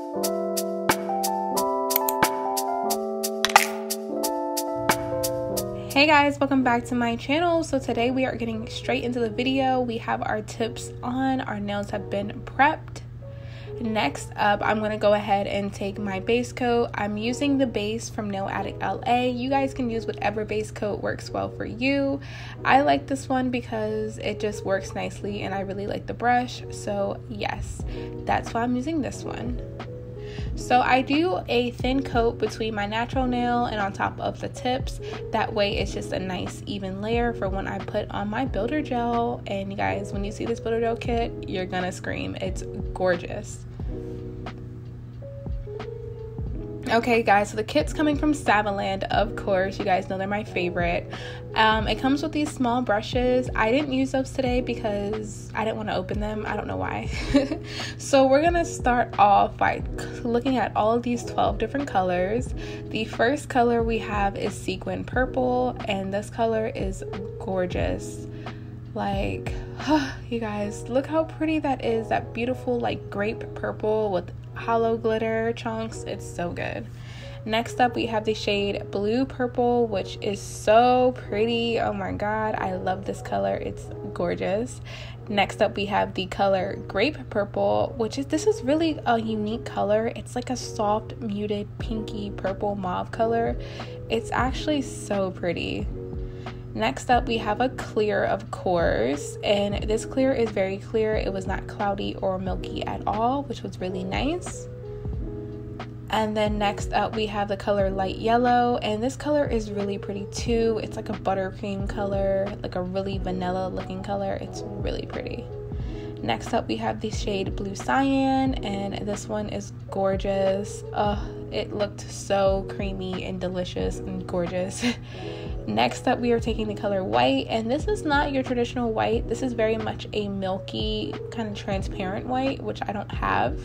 Hey guys, welcome back to my channel. So today we are getting straight into the video. We have our tips on, our nails have been prepped. Next up, I'm going to go ahead and take my base coat. I'm using the base from Nail Addict LA. You guys can use whatever base coat works well for you. I like this one because it just works nicely and I really like the brush. So yes, that's why I'm using this one. So I do a thin coat between my natural nail and on top of the tips. That way it's just a nice even layer for when I put on my builder gel. And you guys, when you see this builder gel kit, you're gonna scream. It's gorgeous. Okay guys, so the kit's coming from Saviland, of course. You guys know they're my favorite. It comes with these small brushes. I didn't use those today because I didn't want to open them. I don't know why. So we're gonna start off by looking at all of these 12 different colors. The first color we have is Sequin Purple, and this color is gorgeous. Like, you guys, look how pretty that is. That beautiful like grape purple with hollow glitter chunks. It's so good. Next up we have the shade Blue Purple, which is so pretty. Oh my god, I love this color. It's gorgeous. Next up we have the color Grape Purple, this is really a unique color. It's like a soft muted pinky purple mauve color. It's actually so pretty. Next up we have a clear, of course, and this clear is very clear. It was not cloudy or milky at all, which was really nice. And then next up we have the color Light Yellow, and this color is really pretty too. It's like a buttercream color, like a really vanilla looking color. It's really pretty. Next up we have the shade Blue Cyan, and this one is gorgeous. It looked so creamy and delicious and gorgeous. Next up we are taking the color White, and this is not your traditional white. This is very much a milky kind of transparent white, which I don't have.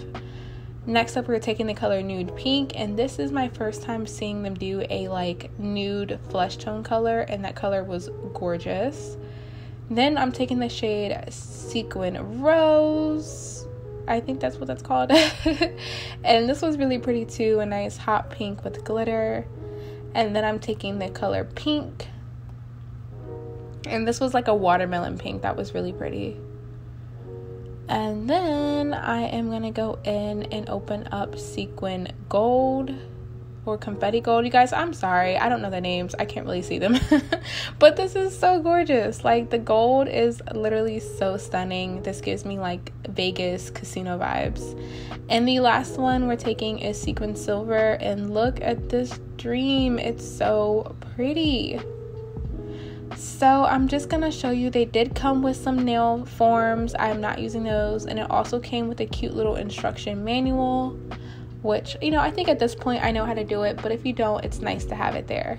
Next up we're taking the color Nude Pink, and this is my first time seeing them do a like nude flesh tone color, and that color was gorgeous. Then I'm taking the shade Sequin Rose. I think that's what that's called. And this was really pretty too, a nice hot pink with glitter. And then I'm taking the color Pink, and this was like a watermelon pink. That was really pretty. And then I am gonna go in and open up Sequin Gold or Confetti Gold. You guys, I'm sorry, I don't know the names, I can't really see them. But this is so gorgeous. Like, the gold is literally so stunning. This gives me like Vegas casino vibes. And the last one we're taking is Sequin Silver, and look at this dream. It's so pretty. So I'm just gonna show you, they did come with some nail forms. I'm not using those, and it also came with a cute little instruction manual, which, you know, I think at this point I know how to do it, but if you don't, it's nice to have it there.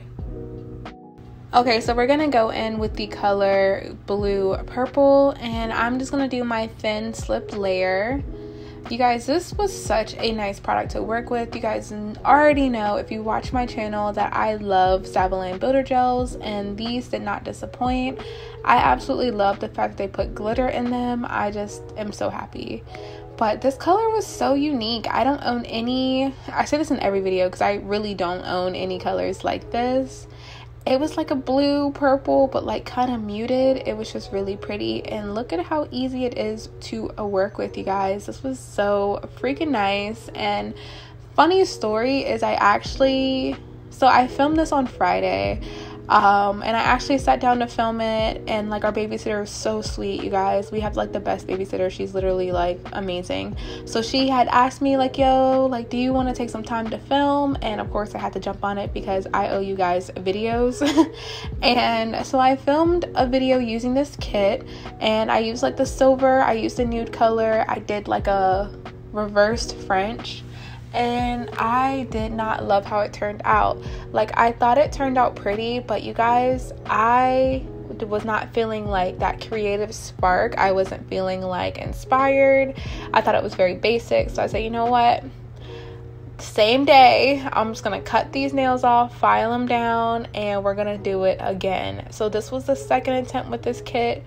Okay, so we're gonna go in with the color Blue Purple, and I'm just gonna do my thin slipped layer. You guys, this was such a nice product to work with. You guys already know, if you watch my channel, that I love Saviland builder gels, and these did not disappoint. I absolutely love the fact that they put glitter in them. I just am so happy. But this color was so unique. I don't own any, I say this in every video because I really don't own any colors like this. It was like a blue purple, but like kind of muted. It was just really pretty, and look at how easy it is to work with, you guys. This was so freaking nice. And funny story is, I filmed this on Friday. And I actually sat down to film it, and like, our babysitter is so sweet, you guys. We have like the best babysitter. She's literally like amazing. So she had asked me like, yo, like, do you want to take some time to film? And of course I had to jump on it because I owe you guys videos. And so I filmed a video using this kit, and I used like the silver, I used a nude color, I did like a reversed French, and I did not love how it turned out. Like, I thought it turned out pretty, but you guys, I was not feeling like that creative spark. I wasn't feeling like inspired. I thought it was very basic. So I said, you know what? Same day, I'm just gonna cut these nails off, file them down, and we're gonna do it again. So this was the second attempt with this kit.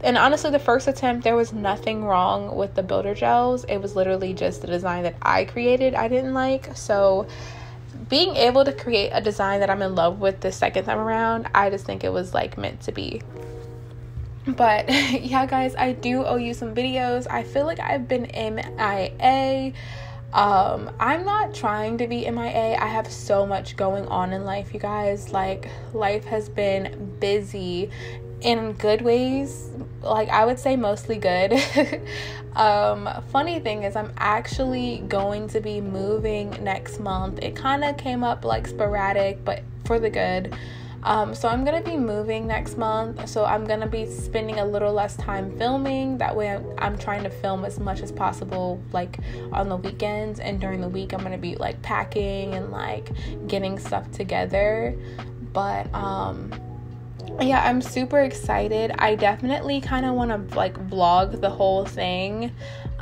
And honestly, the first attempt, there was nothing wrong with the builder gels. It was literally just the design that I created I didn't like. So being able to create a design that I'm in love with the second time around, I just think it was like meant to be. But yeah, guys, I do owe you some videos. I feel like I've been MIA. I'm not trying to be MIA. I have so much going on in life, you guys. Like, life has been busy in good ways. Like, I would say mostly good. Funny thing is, I'm actually going to be moving next month. It kind of came up like sporadic, but for the good. So I'm going to be moving next month. So I'm going to be spending a little less time filming. That way I'm trying to film as much as possible, like on the weekends, and during the week I'm going to be like packing and like getting stuff together. But yeah, I'm super excited. I definitely kind of want to like vlog the whole thing.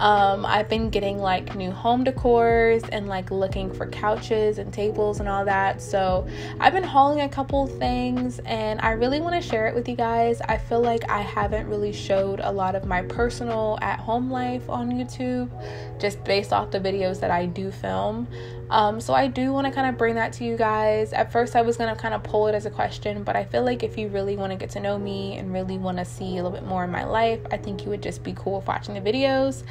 I've been getting like new home decors and like looking for couches and tables and all that. So I've been hauling a couple things and I really want to share it with you guys. I feel like I haven't really showed a lot of my personal at-home life on YouTube, just based off the videos that I do film. So I do want to kind of bring that to you guys. At first I was going to kind of pull it as a question, but I feel like if you really want to get to know me and really want to see a little bit more of my life, I think you would just be cool with watching the videos.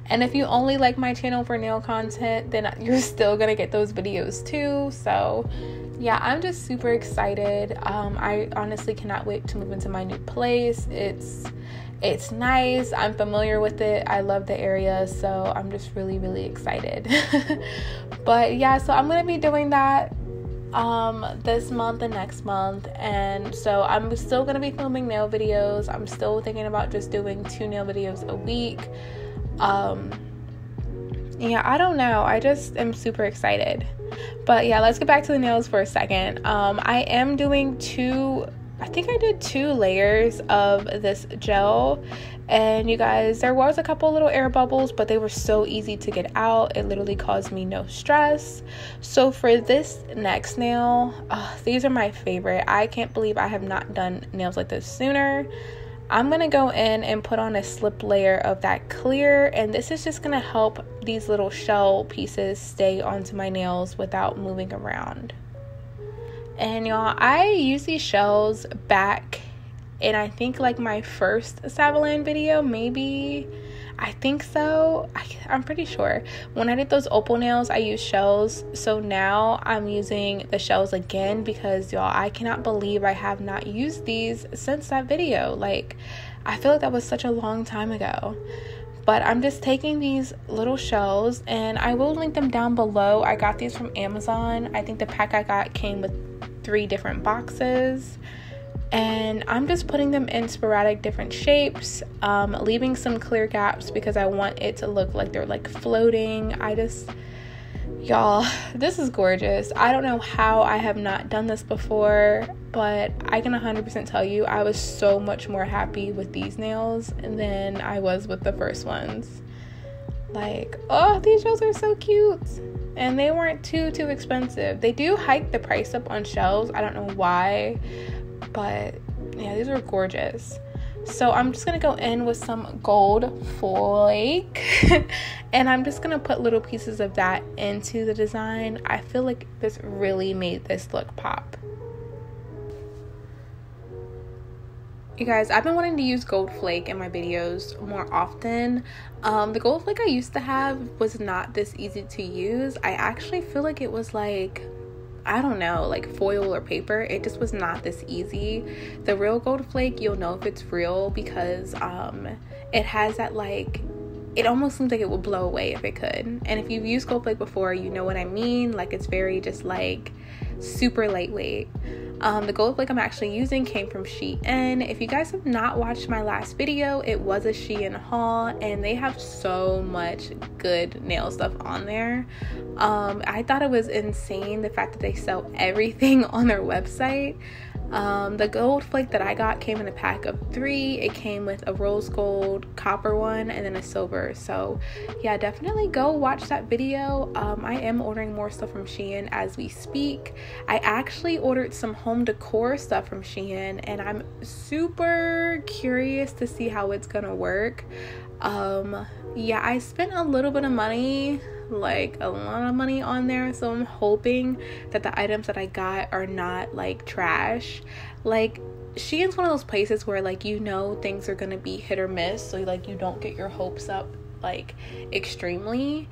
And if you only like my channel for nail content, then you're still going to get those videos too. So yeah, I'm just super excited. I honestly cannot wait to move into my new place. It's nice. I'm familiar with it. I love the area, so I'm just really, really excited. But yeah, so I'm going to be doing that this month and next month, and so I'm still going to be filming nail videos. I'm still thinking about just doing 2 nail videos a week. Yeah, I don't know. I just am super excited. But yeah, let's get back to the nails for a second. I am doing I think I did 2 layers of this gel, and you guys, there was a couple little air bubbles, but they were so easy to get out. It literally caused me no stress. So for this next nail, these are my favorite. I can't believe I have not done nails like this sooner. I'm going to go in and put on a slip layer of that clear, and this is just going to help these little shell pieces stay onto my nails without moving around. And y'all, I use these shells back in, I think, like my first Saviland video, maybe. I think so. I'm pretty sure. When I did those opal nails, I used shells. So now I'm using the shells again because, y'all, I cannot believe I have not used these since that video. Like, I feel like that was such a long time ago. But I'm just taking these little shells, and I will link them down below. I got these from Amazon. I think the pack I got came with 3 different boxes. And I'm just putting them in sporadic different shapes, leaving some clear gaps because I want it to look like they're like floating. Y'all, this is gorgeous. I don't know how I have not done this before, but I can 100% tell you I was so much more happy with these nails than I was with the first ones. Like, oh, these shells are so cute. And they weren't too expensive. They do hike the price up on shelves. I don't know why, but yeah, these are gorgeous. So I'm just going to go in with some gold flake and I'm just going to put little pieces of that into the design. I feel like this really made this look pop. You guys, I've been wanting to use gold flake in my videos more often. The gold flake I used to have was not this easy to use. I actually feel like it was like, I don't know, like foil or paper. It just was not this easy. The real gold flake, you'll know if it's real because it has that, like, it almost seems like it would blow away if it could. And if you've used gold flake before, you know what I mean. Like, it's very just like super lightweight. The gold flake I'm actually using came from Shein. If you guys have not watched my last video, it was a Shein haul and they have so much good nail stuff on there. I thought it was insane the fact that they sell everything on their website. The gold flake that I got came in a pack of 3. It came with a rose gold, copper one, and then a silver. So yeah, definitely go watch that video. I am ordering more stuff from Shein as we speak. I actually ordered some home decor stuff from Shein, and I'm super curious to see how it's gonna work. Yeah, I spent a little bit of money, like a lot of money on there, so I'm hoping that the items that I got are not like trash. Like, Shein's one of those places where, like, you know, things are gonna be hit or miss, so like you don't get your hopes up like extremely.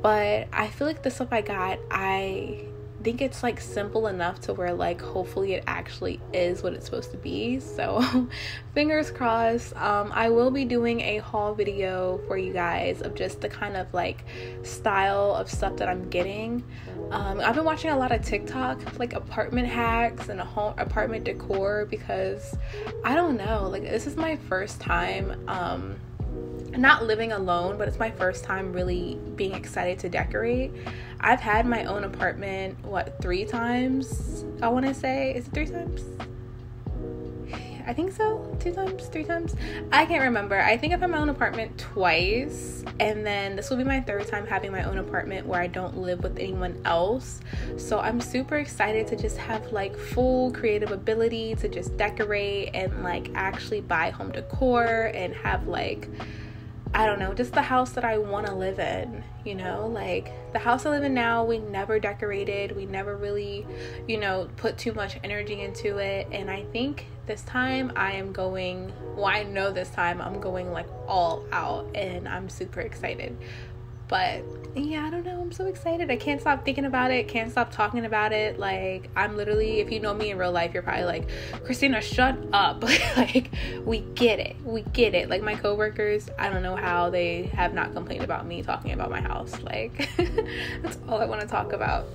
But I feel like the stuff I got, I think it's like simple enough to where like hopefully it actually is what it's supposed to be. So fingers crossed. I will be doing a haul video for you guys of just the kind of like style of stuff that I'm getting. I've been watching a lot of TikTok, like apartment hacks and a home apartment decor, because I don't know, like this is my first time not living alone, but it's my first time really being excited to decorate. I've had my own apartment 3 times, I want to say. Is it 3 times? I think so. 2 times, 3 times, I can't remember. I think I've had my own apartment twice, and then this will be my 3rd time having my own apartment where I don't live with anyone else. So I'm super excited to just have like full creative ability to just decorate and like actually buy home decor and have like, I don't know, just the house that I want to live in, you know? Like, the house I live in now, we never decorated. We never really, you know, put too much energy into it. And I think this time I am going, well, I know this time I'm going like all out, and I'm super excited. But yeah, I don't know, I'm so excited. I can't stop thinking about it, can't stop talking about it. Like, I'm literally, if you know me in real life, you're probably like, Kristina, shut up. Like, we get it. Like, my coworkers, I don't know how they have not complained about me talking about my house. Like, that's all I want to talk about.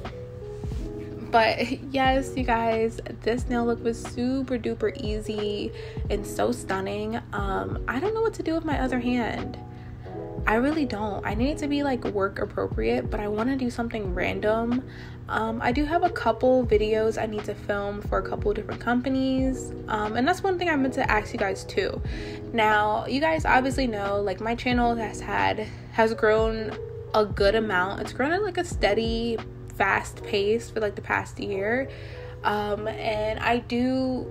But yes, you guys, this nail look was super duper easy and so stunning. I don't know what to do with my other hand. I really don't. I need it to be like work appropriate, but I want to do something random. I do have a couple videos I need to film for a couple different companies, and that's one thing I meant to ask you guys too. Now, you guys obviously know, like, my channel has grown a good amount. It's grown at like a steady, fast pace for like the past year, and I do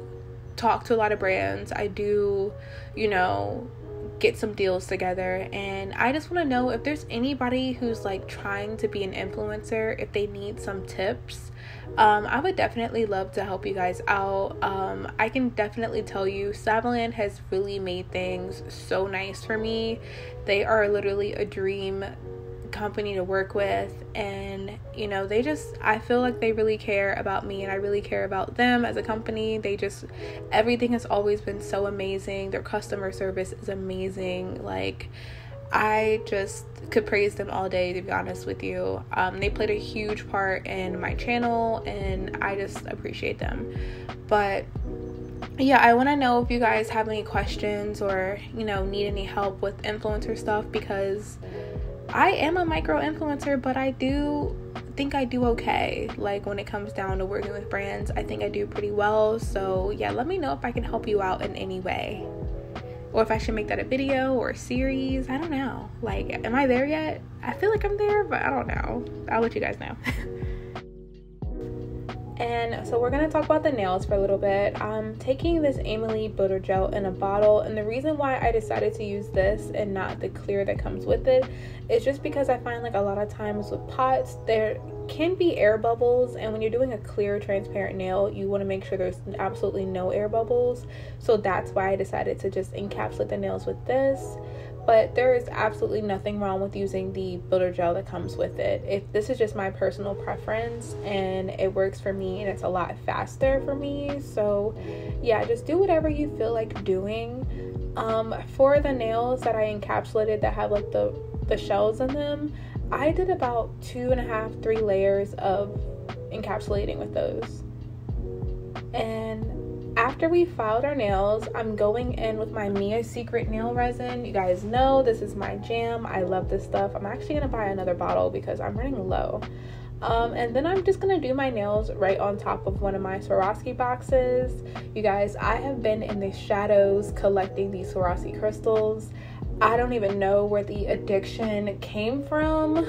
talk to a lot of brands. I do, you know, get some deals together, and I just want to know if there's anybody who's like trying to be an influencer, if they need some tips. I would definitely love to help you guys out. I can definitely tell you, Saviland has really made things so nice for me. They are literally a dream company to work with, and you know, I feel like they really care about me, and I really care about them as a company. Everything has always been so amazing. Their customer service is amazing. Like, I just could praise them all day, to be honest with you. They played a huge part in my channel, and I just appreciate them. But yeah, I want to know if you guys have any questions or, you know, need any help with influencer stuff, because I am a micro influencer, but I do think I do okay. Like, when it comes down to working with brands, I think I do pretty well. So yeah, let me know if I can help you out in any way, or if I should make that a video or a series. I don't know. Like, am I there yet? I feel like I'm there, but I don't know. I'll let you guys know. And so we're going to talk about the nails for a little bit. I'm taking this AIMEILI builder gel in a bottle, and the reason why I decided to use this and not the clear that comes with it is just because I find like a lot of times with pots there can be air bubbles, and when you're doing a clear transparent nail, you want to make sure there's absolutely no air bubbles. So that's why I decided to just encapsulate the nails with this. But there is absolutely nothing wrong with using the builder gel that comes with it. If this is just my personal preference, and it works for me, and it's a lot faster for me. So yeah, just do whatever you feel like doing. For the nails that I encapsulated that have like the shells in them, I did about 2.5-3 layers of encapsulating with those. And after we filed our nails, I'm going in with my Mia Secret nail resin. You guys know this is my jam. I love this stuff. I'm actually gonna buy another bottle because I'm running low. And then I'm just gonna do my nails right on top of one of my Swarovski boxes. You guys, I have been in the shadows collecting these Swarovski crystals. I don't even know where the addiction came from.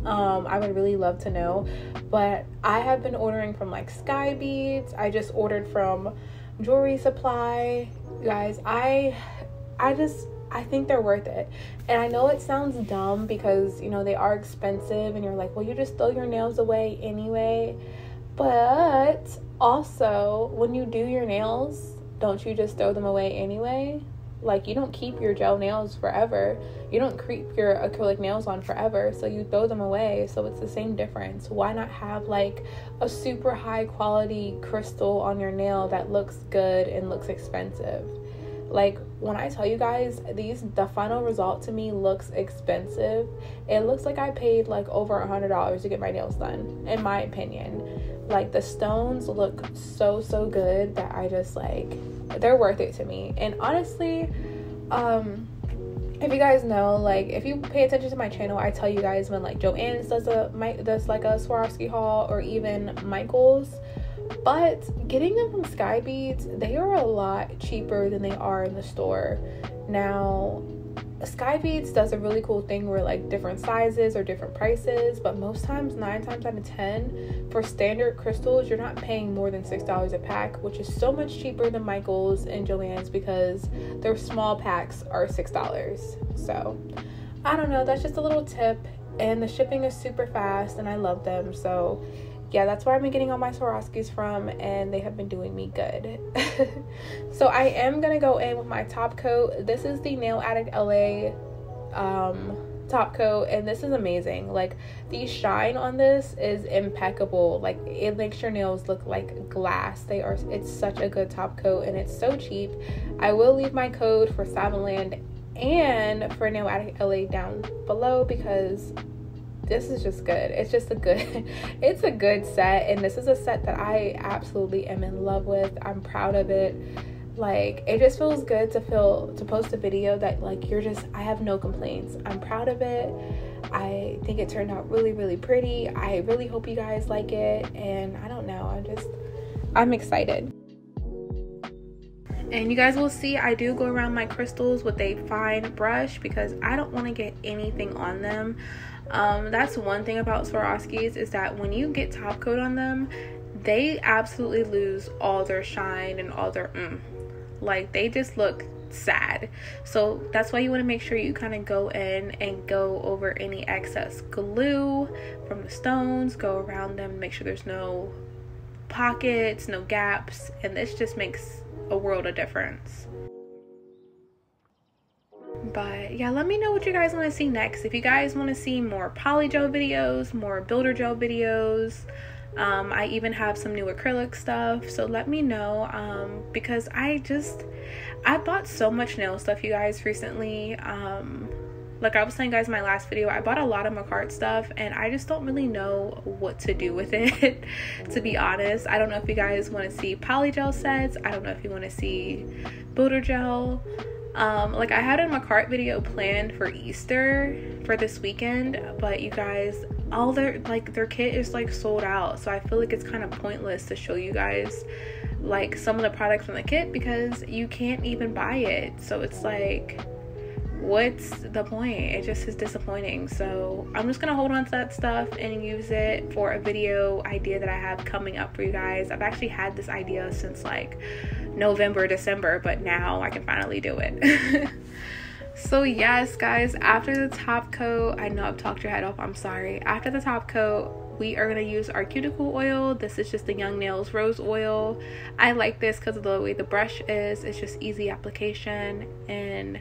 I would really love to know, but I have been ordering from like Sky Beads. I just ordered from Jewelry Supply. You guys, I think they're worth it. And I know it sounds dumb because, you know, they are expensive and you're like, well, you just throw your nails away anyway. But also, when you do your nails, don't you just throw them away anyway? Like, you don't keep your gel nails forever. You don't keep your acrylic nails on forever, so you throw them away. So it's the same difference. Why not have like a super high quality crystal on your nail that looks good and looks expensive? Like, when I tell you guys, the final result to me looks expensive. It looks like I paid like over $100 to get my nails done, in my opinion. Like, the stones look so good that I just like, they're worth it to me. And honestly, if you guys know, like, if you pay attention to my channel, I tell you guys when like Joann's does like a Swarovski haul, or even Michael's. But getting them from Sky Beads, they are a lot cheaper than they are in the store. Now, Sky Beads does a really cool thing where like different sizes or different prices, but most times, 9 times out of 10, for standard crystals, you're not paying more than $6 a pack, which is so much cheaper than Michael's and Joann's because their small packs are $6. So I don't know, that's just a little tip. And the shipping is super fast and I love them. So yeah, that's where I've been getting all my Swarovskis from, and they have been doing me good. So I am gonna go in with my top coat. This is the Nail Addict LA top coat, and this is amazing. Like, the shine on this is impeccable. Like, it makes your nails look like glass. It's such a good top coat, and it's so cheap. I will leave my code for Saviland and for Nail Addict LA down below because this is just good. It's just it's a good set, and this is a set that I absolutely am in love with. I'm proud of it. Like, it just feels good to post a video that like I have no complaints. I'm proud of it. I think it turned out really pretty. I really hope you guys like it, and I don't know, I'm excited. And you guys will see I do go around my crystals with a fine brush because I don't want to get anything on them. That's one thing about Swarovskis, is that when you get top coat on them, they absolutely lose all their shine and all their like, they just look sad. So that's why you want to make sure you kind of go in and go over any excess glue from the stones, go around them, make sure there's no pockets, no gaps, and this just makes a world of difference. But yeah, let me know what you guys want to see next. If you guys want to see more polygel videos, more builder gel videos, I even have some new acrylic stuff, so let me know, because I bought so much nail stuff, you guys, recently. Like I was telling you guys in my last video, I bought a lot of Manicure stuff and I just don't really know what to do with it. To be honest, I don't know if you guys want to see polygel sets. I don't know if you want to see builder gel. Like, I had a Manicure video planned for Easter for this weekend, but you guys, all their kit is like sold out, so I feel like it's kind of pointless to show you guys like some of the products from the kit because you can't even buy it. So it's like, what's the point? It just is disappointing. So I'm just gonna hold on to that stuff and use it for a video idea that I have coming up for you guys. I've actually had this idea since like November, December, but now I can finally do it. So yes, guys, after the top coat, I know I've talked your head off, I'm sorry. After the top coat, we are going to use our cuticle oil. This is just the Young Nails Rose Oil. I like this because of the way the brush is. It's just easy application. And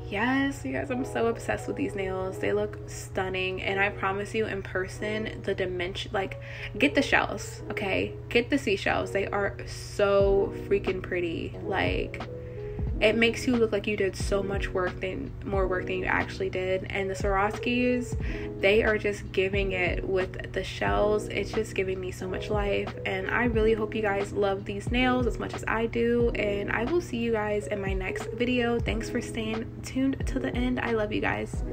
yes, you guys, I'm so obsessed with these nails. They look stunning, and I promise you, in person, the dimension, like, get the shells, okay? Get the seashells. They are so freaking pretty. Like, it makes you look like you did so much more work than you actually did. And the Swarovskis, they are just giving it with the shells. It's just giving me so much life, and I really hope you guys love these nails as much as I do, and I will see you guys in my next video. Thanks for staying tuned to the end. I love you guys.